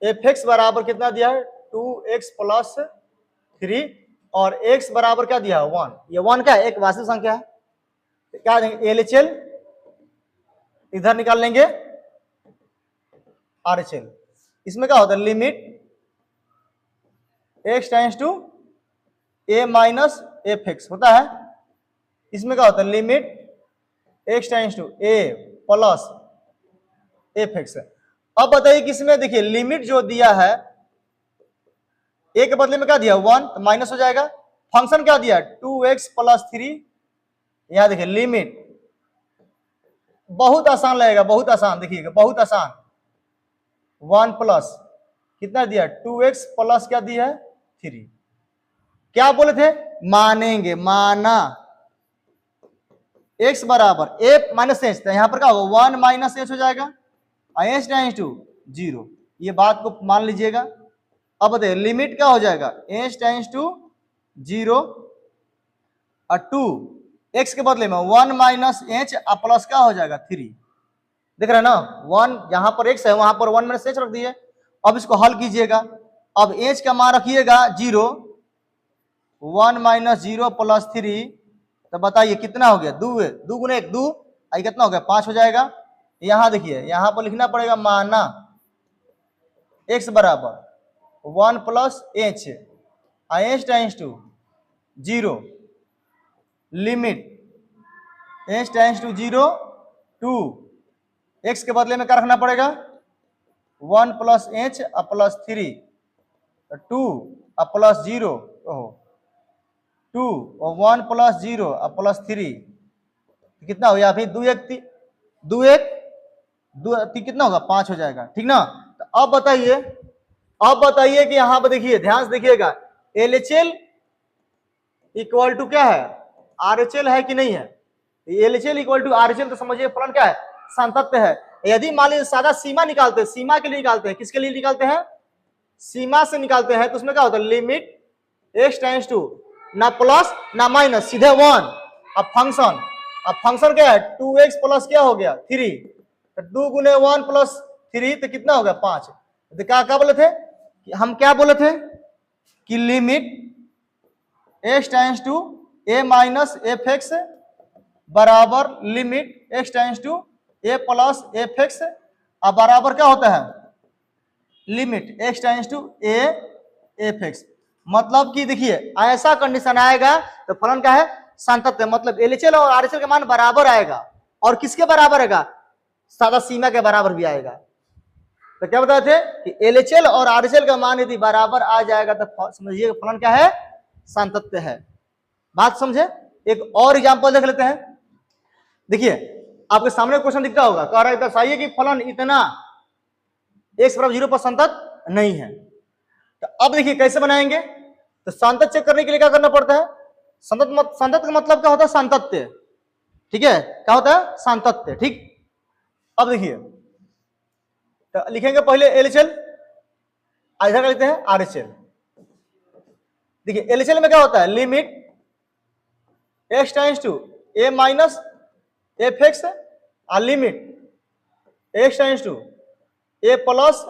एफ एक्स बराबर कितना दिया है 2x प्लस 3, और x बराबर क्या दिया है 1। ये 1 क्या है, एक वास्तविक संख्या है। तो क्या देंगे, एलएचएल इधर निकाल लेंगे, आरएचएल। इसमें क्या होता है, limit x tends to a minus F x होता है। इसमें क्या होता है, limit x tends to a plus F x. अब बताइए किसमें, देखिए लिमिट जो दिया है a के बदले में क्या दिया 1, तो माइनस हो जाएगा। फंक्शन क्या दिया 2x प्लस 3, यहां देखिए लिमिट, बहुत आसान लगेगा, बहुत आसान, देखिएगा बहुत आसान। 1 प्लस कितना दिया 2x प्लस क्या दिया है 3। क्या बोले थे, मानेंगे, माना x बराबर a माइनस एच, तो यहां पर क्या होगा 1 माइनस एच हो जाएगा, एच टाइम्स टू 0। ये बात को मान लीजिएगा। अब बताइए लिमिट क्या हो जाएगा, एच टाइम्स टू 0 और 2 x के बदले में 1 माइनस एच प्लस क्या हो जाएगा 3। देख रहे हैं ना, 1 जहां पर x है वहां पर 1 माइनस एच रख दिए। अब इसको हल कीजिएगा, अब h का मान रखिएगा 0, 1 माइनस 0 प्लस 3, तो बताइए कितना हो गया, 2 गुने 1 2, कितना हो गया 5 हो जाएगा। यहां देखिए, यहां पर लिखना पड़ेगा माना x बराबर 1 plus h, h tends to 0, limit h tends to 0 टू x के बदले में क्या रखना पड़ेगा 1 प्लस एच प्लस 3 2 प्लस 0 2 और 1 प्लस 0 प्लस 3 कितना हो गया अभी 2 1 2 1 2 कितना होगा 5 हो जाएगा, ठीक ना। तो अब बताइए कि यहां पर देखिए, ध्यान से देखिएगा, LHL इक्वल टू क्या है RHL है कि नहीं है। LHL इक्वल टू RHL तो समझिए फलन क्या है संतत्व है। यदि मान लीजिए सादा सीमा निकालते हैं, सीमा के लिए निकालते हैं, किसके लिए निकालते हैं सीमा से निकालते हैं, तो उसमें क्या होता है लिमिट x टेंस टू ना प्लस ना माइनस सीधे 1। अब फंक्शन क्या है 2x प्लस क्या हो गया 3, तो 2 गुने 1 प्लस 3 तो कितना हो गया 5। तो क्या बोले थे हम क्या बोले थे कि limit x tends to a minus F X बराबर limit x tends to a plus F x, अब बराबर क्या होता है limit x tends to a F X. मतलब कि देखिए ऐसा कंडीशन आएगा तो फलन क्या है संतत्व, मतलब LHL और RHL का मान बराबर आएगा, और किसके बराबर आएगा सादा सीमा के बराबर भी आएगा। तो क्या बताए थे कि LHL और RHL का मान यदि बराबर आ जाएगा तो समझिए फलन क्या है संतत्व है। बात समझे। एक और एग्जांपल देख लेते हैं। देखिए आपके सामने क्वेश्चन दिखता होगा, कह रहा है दर्शाइए कि फलन इतना x बराबर 0 पर संतत नहीं है। तो अब देखिए कैसे बनाएंगे, तो संतत चेक करने के लिए क्या करना पड़ता है, संतत का मतलब क्या होता है संतत्व, ठीक है, क्या होता है संतत्व, ठीक। अब देखिए तो लिखेंगे पहले LHL, इधर का लिखते हैं RHL। देखिए LHL में क्या होता है limit x tends to a minus F x limit x tends to a plus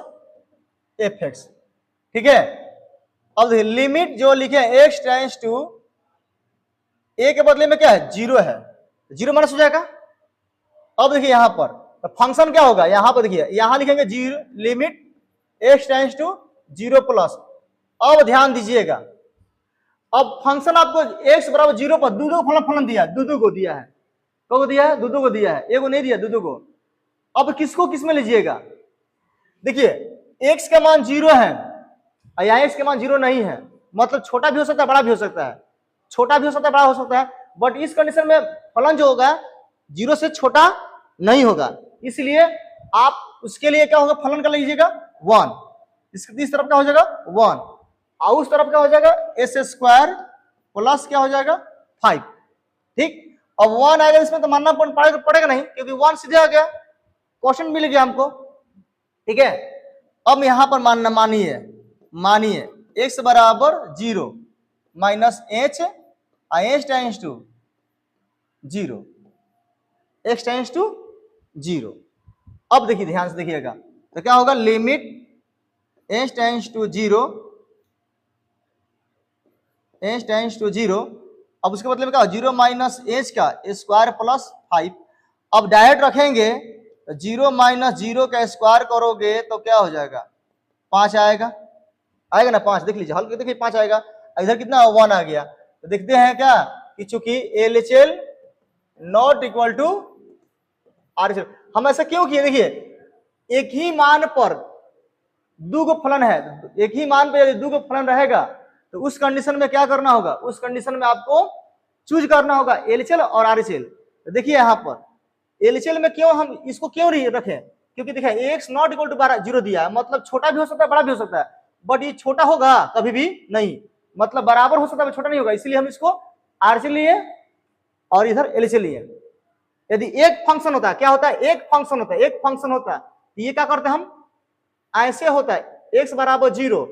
F x, ठीक है। अब देखिए लिमिट जो लिखे x टेंस टू a के बदले में क्या है 0 है, 0 माइनस हो जाएगा। अब देखिए यहां पर तो फंक्शन क्या होगा, यहां पर देखिए यहां लिखेंगे 0 limit x tends to 0 plus. अब ध्यान दीजिएगा, अब फंक्शन आपको x बराबर 0 पर दो फलन दिया, दो को दिया है, को दिया है दो को दिया है, एक को नहीं दिया दो को। अब किसको किस में लीजिएगा, देखिए x का मान 0 है और यहाँ x का मान 0 नहीं है, मतलब छोटा भी हो सकता है बड़ा भी हो सकता है, छोटा भी हो सकता है बड़ा हो सकता है, बट इस कंडीशन में फलन जो होगा 0 से छोटा नहीं होगा, इसलिए आप उसके लिए क्या होगा फलन का लीजिएगा 1, इस तरफ क्या हो जाएगा 1 और उस तरफ क्या हो जाएगा एस स्क्वायर प्लस क्या हो जाएगा 5, ठीक। अब 1 आएगा इसमें तो मानना पड़ेगा नहीं क्योंकि 1 सीधे आ गया, क्वेश्चन मिल गया हमको, ठीक है। अब यहां पर मानिए x बराबर 0 minus h tends to 0, x tends to 0। अब देखिए ध्यान से देखिएगा तो क्या होगा limit h tends to 0, h tends to 0, अब उसके मतलब क्या 0 माइनस एच का स्क्वायर प्लस 5। अब डायरेक्ट रखेंगे तो 0 माइनस 0 का स्क्वायर करोगे तो क्या हो जाएगा 5 आएगा ना 5, देख लीजिए हल्के देखिए 5 आएगा, इधर कितना 1 आ गया। तो देखते हैं क्या कि चूंकि LHL not equal to RHL, हम ऐसा क्यों किए, देखिए एक ही मान पर दो गो फलन है, एक ही मान पर यदि दो गो फलन रहेगा तो उस कंडीशन में क्या करना होगा, उस कंडीशन में आपको चूज करना होगा LHL और RHL। तो देखिए यहाँ पर LHL में क्यों हम इसको क्यों रखें, क्योंकि देखिए x नॉट इक्वल टू 0 दिया है, मतलब छोटा भी हो सकता है बड़ा भी हो सकता है, बट ये छोटा होगा कभी भी नहीं, मतलब बराबर हो सकता है छोटा नहीं होगा, इसलिए हम इसको RHL लिए और इधर LHL लिए। यदि एक फंक्शन होता है, क्या होता है एक फंक्शन होता है तो ये क्या करते हैं हम ऐसे होता है x बराबर 0,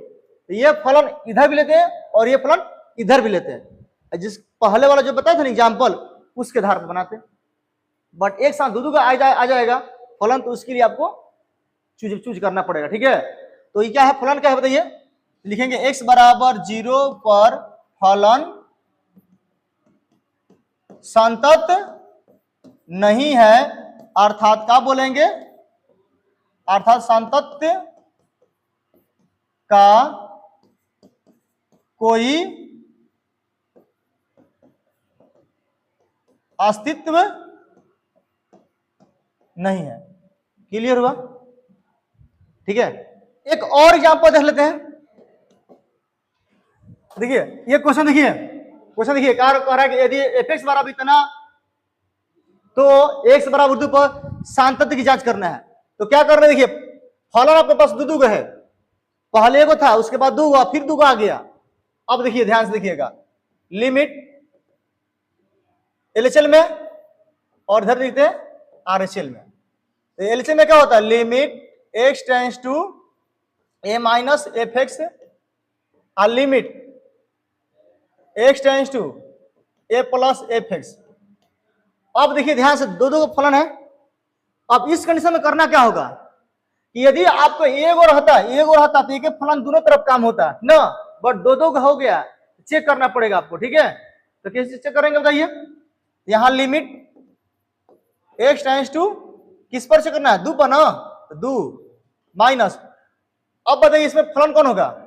तो ये फलन इधर भी लेते हैं और ये फलन इधर भी लेते हैं, जिस पहले वाला जो बताया था ना एग्जाम्पल उसके आधार पर बनाते हैं, बट एक साथ दो का आ जाएगा फलन, तो उसके लिए आपको चूज करना पड़ेगा, ठीक है। तो ये क्या है फलन क्या है बताइए, लिखेंगे x बराबर 0 पर फलन संतत नहीं है, अर्थात क्या बोलेंगे, अर्थात संतत का कोई अस्तित्व नहीं है। क्लियर हुआ? ठीक है, एक और एग्जांपल देख लेते हैं। देखिए ये क्वेश्चन देखिए कह रहा है कि यदि f(x) बराबर इतना तो x बराबर 2 पर सांतत्य की जांच करना है। तो क्या करना है, देखिए फलन आपके पास दो है, पहले को था, उसके बाद 2 हुआ, फिर 2 आ गया। अब देखिए ध्यान से देखिएगा, लिमिट LHL में और इधर देखते हैं RHL में। तो LHL में क्या होता है, limit x tends to a minus f(x) और limit x tends to a plus f(x). अब देखिए ध्यान से, दो फलन है। अब इस कंडीशन में करना क्या होगा कि यदि आपको एगो रहता तो एक फलन दोनों तरफ काम होता ना, बट दो का हो गया, चेक करना पड़ेगा आपको। ठीक है, तो कैसे चेक करेंगे बताइए। यहां लिमिट x टेंड्स टू किस पर चेक करना है, 2 पर ना, तो 2 माइनस, अब बताइए इसमें फलन कौन होगा।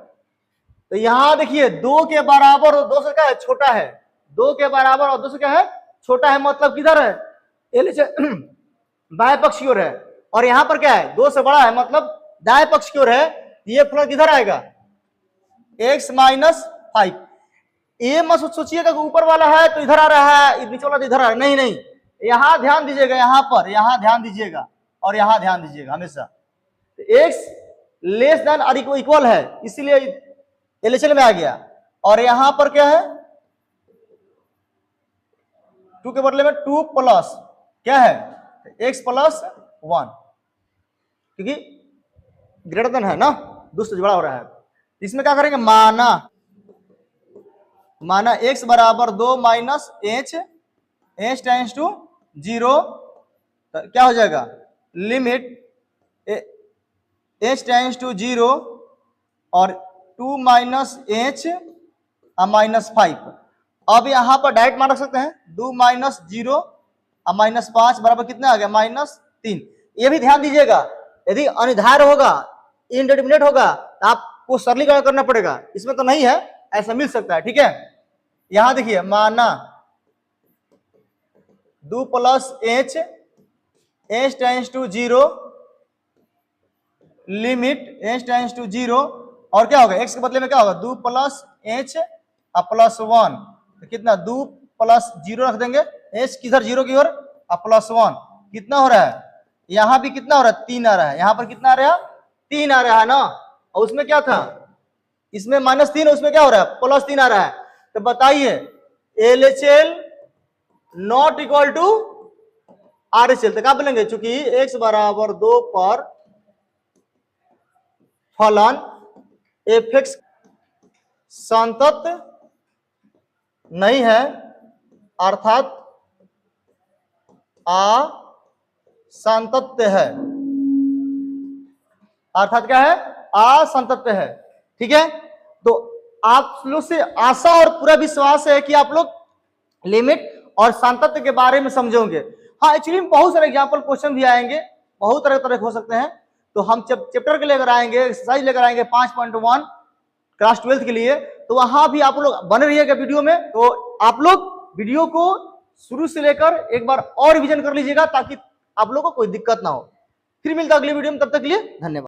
तो यहां देखिए 2 के बराबर और 2 से क्या है, छोटा है। 2 के बराबर और 2 से क्या है, छोटा है, मतलब किधर है, बाएं पक्ष की ओर है। और यहां पर क्या है, 2 से बड़ा है, मतलब दाएं पक्ष की ओर है। ये फलन किधर आएगा, x माइनस 5। ये मत सोचिएगा कि ऊपर वाला है तो इधर आ रहा है, नीचे वाला तो इधर आ रहा है, नहीं नहीं, यहां ध्यान दीजिएगा, यहां ध्यान दीजिएगा और यहां ध्यान दीजिएगा हमेशा। x लेस देन और इक्वल है, इसीलिए LHL में आ गया। और यहां पर क्या है, 2 के बदले में 2 प्लस क्या है, x प्लस 1, क्योंकि ग्रेटर देन है ना, दूसरा जुड़ा हो रहा है। इसमें क्या करेंगे, माना x बराबर 2 माइनस h टेंड्स टू 0, तो क्या हो जाएगा, लिमिट h टेंड्स टू 0 और 2 माइनस h माइनस 5। अब यहां पर डायरेक्ट मान रख सकते हैं, 2 माइनस 0 और माइनस 5 बराबर कितना आ गया, माइनस 3। ये भी ध्यान दीजिएगा, यदि अनिर्धार होगा, इनडिटरमिनेट होगा, तो आपको सरलीकरण करना पड़ेगा। इसमें तो नहीं है, ऐसा मिल सकता है। ठीक है, यहां देखिए, माना 2 plus h tends to 0, limit h tends to 0, और क्या होगा, x के बदले में क्या होगा, 2 प्लस h और प्लस 1, तो कितना, 2 प्लस 0 रख देंगे, h किधर 0 की ओर, और प्लस 1, कितना हो रहा है, यहां भी कितना हो रहा है, 3 आ रहा है। यहां पर कितना आ रहा है, 3 आ रहा है ना, और उसमें क्या था, इसमें -3, उसमें क्या हो रहा है, +3 आ रहा है। तो बताइए LHL not equal to RHL, तो क्या बोलेंगे, चूंकि x बराबर 2 पर फलन f(x) संतत नहीं है, अर्थात असंतत्य है। अर्थात क्या है, असंतत्य है। ठीक है, तो आप लोग से आशा और पूरा विश्वास है कि आप लोग लिमिट और सांतत्य के बारे में समझोगे। हाँ, एक्चुअली बहुत सारे एग्जांपल क्वेश्चन भी आएंगे, बहुत तरह के हो सकते हैं। तो हम चैप्टर के लेकर आएंगे, एक्सरसाइज लेकर आएंगे 5.1 क्लास 12 के लिए, तो वहां भी आप लोग बने रहिएगा वीडियो में। तो आप लोग वीडियो को शुरू से लेकर एक बार और रिवीजन कर लीजिएगा, ताकि आप लोगों को कोई दिक्कत ना हो। फिर मिलता अगली वीडियो में, तब तक के लिए धन्यवाद।